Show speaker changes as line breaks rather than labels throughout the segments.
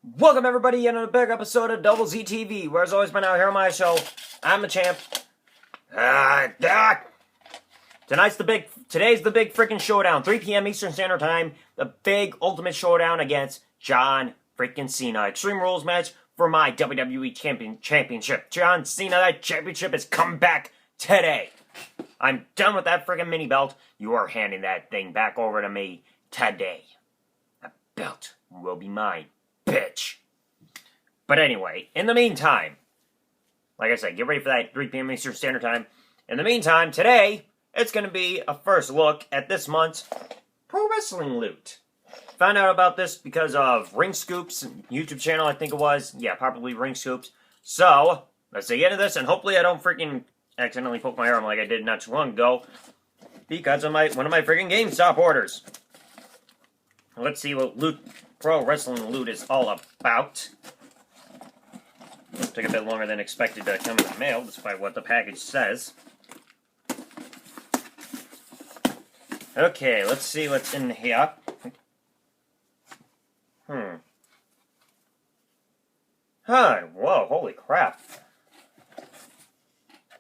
Welcome everybody in a big episode of Double Z TV, where as always by now here on my show, I'm the champ. Today's the big freaking showdown, 3 p.m. Eastern Standard Time, the big ultimate showdown against John freaking Cena. Extreme Rules match for my WWE Championship. John Cena, that championship is coming back today. I'm done with that freaking mini belt. You are handing that thing back over to me today. The belt will be mine, bitch. But anyway, in the meantime, like I said, get ready for that 3 p.m. Eastern Standard Time. In the meantime, today, it's going to be a first look at this month's Pro Wrestling Loot. Found out about this because of Ring Scoops YouTube channel, I think it was. Yeah, probably Ring Scoops. So, let's get into this, and hopefully I don't freaking accidentally poke my arm like I did not too long ago because of one of my freaking GameStop orders. Let's see what Pro Wrestling Loot is all about. Took a bit longer than expected to come in the mail, despite what the package says. Okay, let's see what's in here. Whoa, holy crap.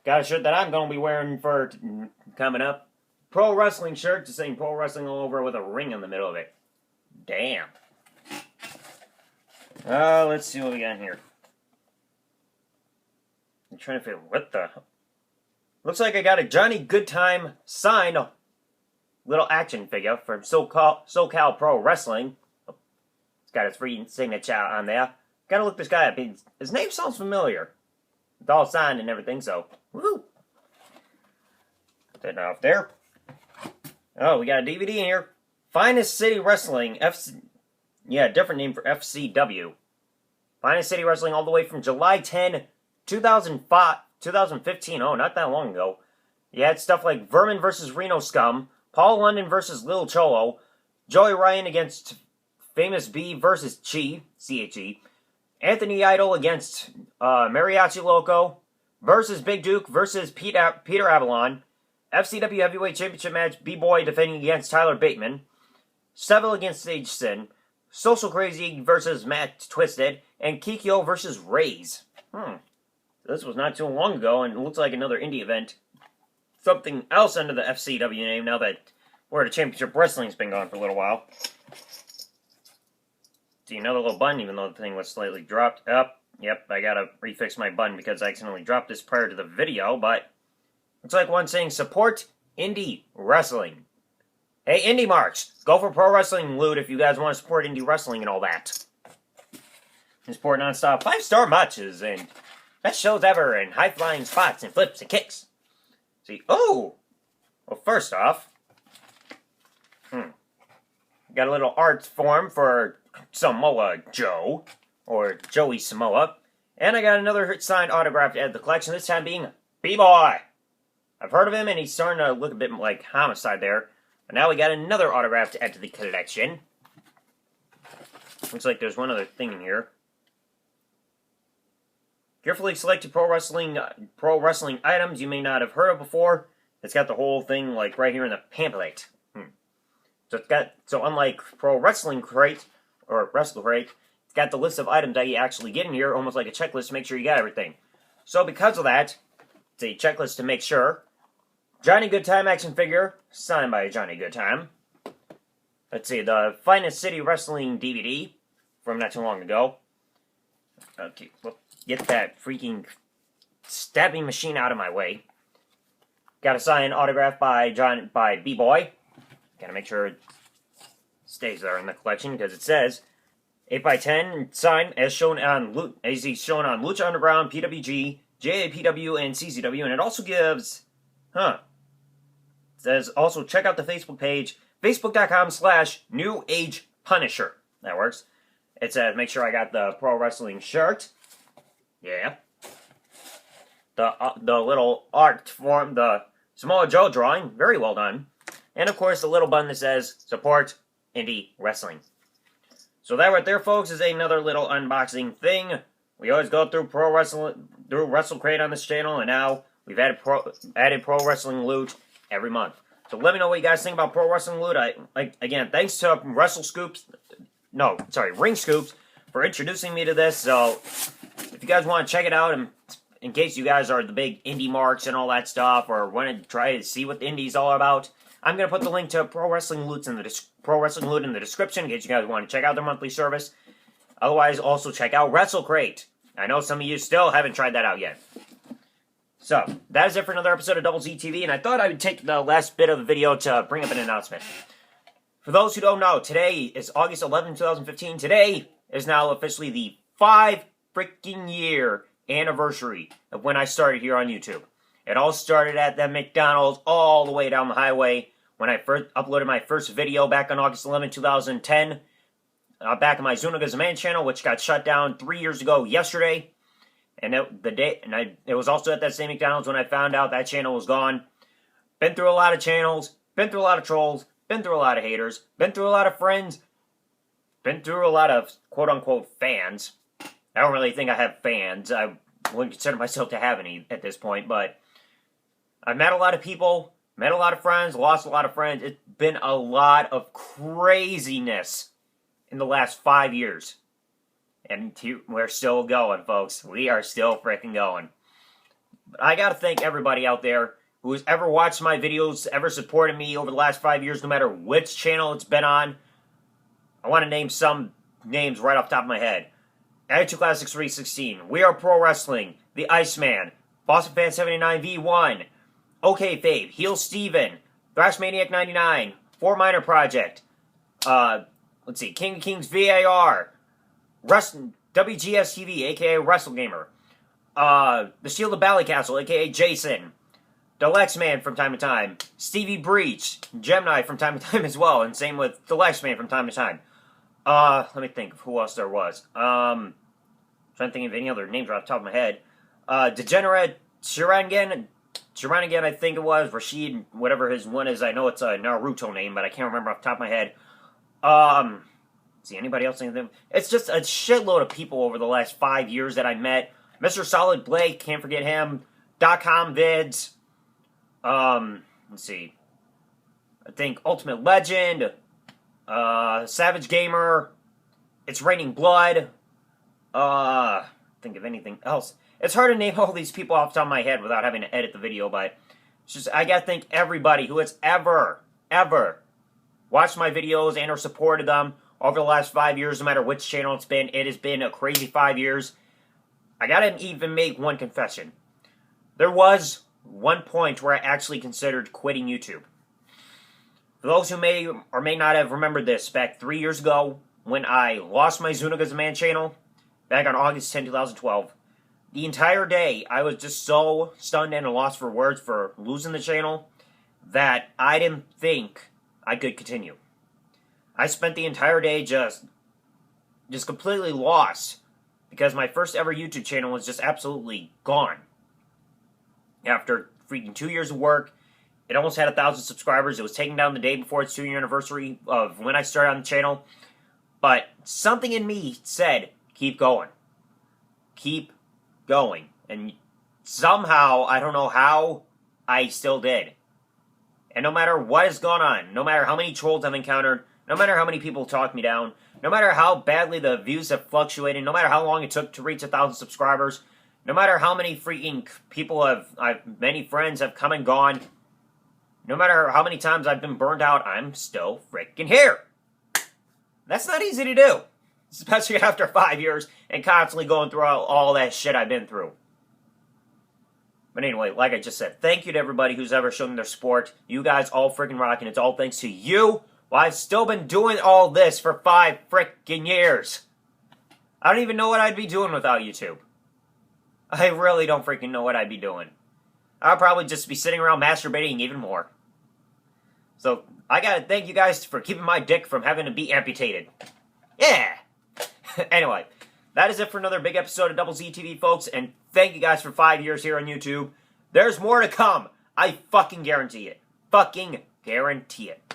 Got a shirt that I'm going to be wearing for coming up. Pro Wrestling shirt, just saying Pro Wrestling all over with a ring in the middle of it. Damn. Let's see what we got here. I'm trying to figure what the... Looks like I got a Johnny Goodtime signed little action figure from SoCal Pro Wrestling. It's got his free signature on there. Gotta look this guy up. His name sounds familiar. It's all signed and everything, so... Woo! Put that off there. Oh, we got a DVD in here. Finest City Wrestling. Different name for FCW. Finest City Wrestling all the way from July 10, 2015. Oh, not that long ago. You had stuff like Vermin vs. Reno Scum, Paul London vs. Lil Cholo, Joey Ryan against Famous B vs. Chi, C-H-E, Anthony Idol against Mariachi Loco, versus Big Duke versus Peter Avalon, FCW Heavyweight Championship match, B-Boy defending against Tyler Bateman, Seville against Sage Sin, Social Crazy versus Matt Twisted, and Kikyo versus Raze. This was not too long ago, and it looks like another indie event. Something else under the FCW name now that World Championship Wrestling's been gone for a little while. See, another little button, even though the thing was slightly dropped up. Yep, I gotta refix my button because I accidentally dropped this prior to the video, but looks like one saying support indie wrestling. Hey, indie marks, go for Pro Wrestling Loot if you guys want to support indie wrestling and all that. And support non-stop 5-star matches and best shows ever and high-flying spots and flips and kicks. See, well, first off, got a little art form for Samoa Joe, or Joey Samoa, and I got another signed autograph to add to the collection, this time being B-Boy. I've heard of him, and he's starting to look a bit like Homicide there, but now we got another autograph to add to the collection. Looks like there's one other thing in here. Carefully selected pro wrestling items you may not have heard of before. It's got the whole thing like right here in the pamphlet. So unlike Pro Wrestling Crate or Wrestle Crate, it's got the list of items that you actually get in here, almost like a checklist to make sure you got everything. So because of that, it's a checklist to make sure. Johnny Goodtime action figure, signed by Johnny Goodtime. Let's see, the Finest City Wrestling DVD from not too long ago. Okay, well, get that freaking stabbing machine out of my way. Got a signed autograph by B-Boy. Gotta make sure it stays there in the collection because it says 8x10 signed as shown on Lucha Underground, PWG, JAPW, and CZW, and it also gives, it says also check out the Facebook page, facebook.com/New Age Punisher. That works. It says make sure I got the pro wrestling shirt. Yeah. The little art form, the Samoa Joe drawing, very well done. And of course the little button that says support indie wrestling. So that right there, folks, is another little unboxing thing. We always go through Wrestle Crate on this channel, and now we've added Pro Wrestling Loot every month. So let me know what you guys think about Pro Wrestling Loot. Again, thanks to Ring Scoops for introducing me to this. So, if you guys want to check it out, and in case you guys are the big indie marks and all that stuff, or want to try to see what the indie's all about, I'm going to put the link to Pro Wrestling Loot in the description in case you guys want to check out their monthly service. Otherwise, also check out WrestleCrate. I know some of you still haven't tried that out yet. So, that is it for another episode of Double Z TV, and I thought I would take the last bit of the video to bring up an announcement. For those who don't know, today is August 11, 2015. Today is now officially the 5 freaking year anniversary of when I started here on YouTube. It all started at the McDonald's all the way down the highway when I first uploaded my first video back on August 11, 2010. Back on my Zuniga's Man channel, which got shut down 3 years ago yesterday. And it was also at that same McDonald's when I found out that channel was gone. Been through a lot of channels, been through a lot of trolls, been through a lot of haters, been through a lot of friends, been through a lot of quote-unquote fans. I don't really think I have fans. I wouldn't consider myself to have any at this point, but I've met a lot of people, met a lot of friends, lost a lot of friends. It's been a lot of craziness in the last 5 years. And we're still going, folks. We are still freaking going. But I gotta thank everybody out there who has ever watched my videos, ever supported me over the last 5 years, no matter which channel it's been on. I want to name some names right off the top of my head. Attitude Classics 316, We Are Pro Wrestling, The Iceman, Boston Fan 79 V1, OK Fabe, Heel Steven, Thrash Maniac 99, 4 Minor Project, let's see, King of Kings VAR, WGS TV, aka WrestleGamer, The Shield of Ballycastle, aka Jason, Deluxe Man from time to time, Stevie Breach, Gemini from time to time as well, and same with Deluxe Man from time to time. Let me think of who else there was. Trying to think of any other names right off the top of my head. Degenerate, Shirangan, I think it was, Rashid, whatever his one is. I know it's a Naruto name, but I can't remember off the top of my head. See, anybody else think of them? It's just a shitload of people over the last 5 years that I met. Mr. Solid Blake, can't forget him. .com Vids. Let's see. I think Ultimate Legend. Savage Gamer. It's Raining Blood. Think of anything else. It's hard to name all these people off the top of my head without having to edit the video, but it's just, I gotta thank everybody who has ever watched my videos and or supported them over the last 5 years, no matter which channel it's been. It has been a crazy 5 years. I gotta even make one confession. There was one point where I actually considered quitting YouTube. For those who may or may not have remembered this, back 3 years ago, when I lost my Zuniga's Man channel, back on August 10, 2012, the entire day, I was just so stunned and lost for words for losing the channel that I didn't think I could continue. I spent the entire day just completely lost because my first ever YouTube channel was just absolutely gone. After freaking 2 years of work, it almost had 1,000 subscribers. It was taken down the day before its 2-year anniversary of when I started on the channel. But something in me said, keep going. Keep going. And somehow, I don't know how, I still did. And no matter what has gone on, no matter how many trolls I've encountered, no matter how many people talk me down, no matter how badly the views have fluctuated, no matter how long it took to reach 1,000 subscribers, no matter how many freaking people many friends have come and gone, no matter how many times I've been burned out, I'm still freaking here. That's not easy to do, especially after 5 years and constantly going through all that shit I've been through. But anyway, like I just said, thank you to everybody who's ever shown their support. You guys all freaking rock, and it's all thanks to you. Well, I've still been doing all this for 5 freaking years. I don't even know what I'd be doing without YouTube. I really don't freaking know what I'd be doing. I'll probably just be sitting around masturbating even more. So, I gotta thank you guys for keeping my dick from having to be amputated. Yeah! Anyway, that is it for another big episode of Double Z TV, folks, and thank you guys for 5 years here on YouTube. There's more to come. I fucking guarantee it. Fucking guarantee it.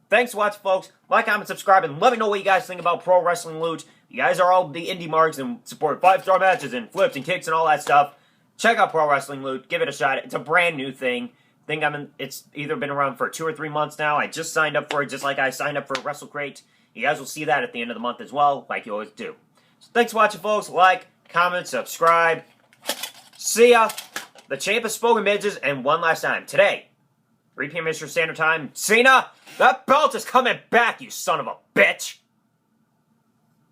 Thanks for watching, folks. Like, comment, subscribe, and let me know what you guys think about Pro Wrestling Loot. You guys are all the indie marks and support 5-star matches and flips and kicks and all that stuff. Check out Pro Wrestling Loot. Give it a shot. It's a brand new thing. It's either been around for 2 or 3 months now. I just signed up for it, just like I signed up for WrestleCrate. You guys will see that at the end of the month as well, like you always do. So thanks for watching, folks. Like, comment, subscribe. See ya. The champ has spoken, bitches, and one last time. Today, 3 p.m. Eastern Standard Time. Cena, that belt is coming back, you son of a bitch!